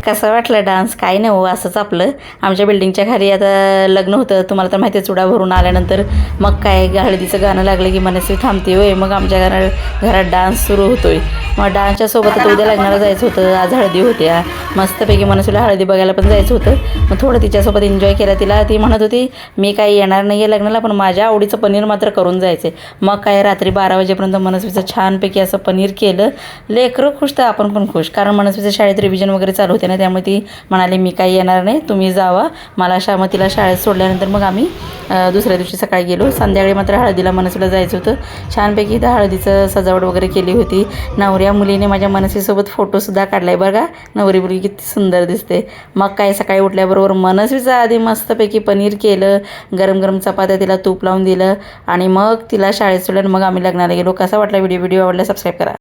कसं वाटलं डान्स? काही नाही हो, असंच आपलं आमच्या बिल्डिंगच्या खाली आता लग्न होतं. तुम्हाला तर माहिती आहे, चुडा भरून आल्यानंतर मग काय हळदीचं गाणं लागलं की मनस्वी थांबते होय. मग आमच्या घरात डान्स सुरू होतोय. मग डान्सच्या सोबत आता उद्या लग्नाला जायचं होतं. आज हळदी होत्या. मस्तपैकी मनस्वीला हळदी बघायला पण जायचं होतं. मग थोडं तिच्यासोबत एन्जॉय केला. तिला ती म्हणत होती मी काही येणार नाही आहे लग्नाला, पण माझ्या आवडीचं पनीर मात्र करून जायचं आहे. मग काय रात्री 12 वाजेपर्यंत मनस्वीचं छानपैकी असं पनीर केलं. लेकरं खुश तर आपण पण खुश, कारण मनस्वीचं शाळेत रिव्हिजन वगैरे चालू होते ना, त्यामुळे ती म्हणाली मी काही येणार नाही, तुम्ही जावा. मग तिला शाळेत सोडल्यानंतर मग आम्ही दुसऱ्या दिवशी सकाळी गेलो. संध्याकाळी मात्र हळदीला मनस्वीला जायचं होतं. छानपैकी त्या हळदीचं सजावट वगैरे केली होती. नवऱ्या मुलीने माझ्या मनस्वीसोबत फोटोसुद्धा काढला आहे बघा. नवरी मुलगी किती सुंदर दिसते. मग काय सकाळी उठल्याबरोबर मनस्वीचं आधी मस्तपैकी पनीर केलं. गरम गरम चपात्या तिला तूप लावून दिलं आणि मग तिला शाळेत सोडलं. मग आम्ही लग्नाला गेलो. कसा वाटला व्हिडिओ आवडला सबस्क्राईब करा.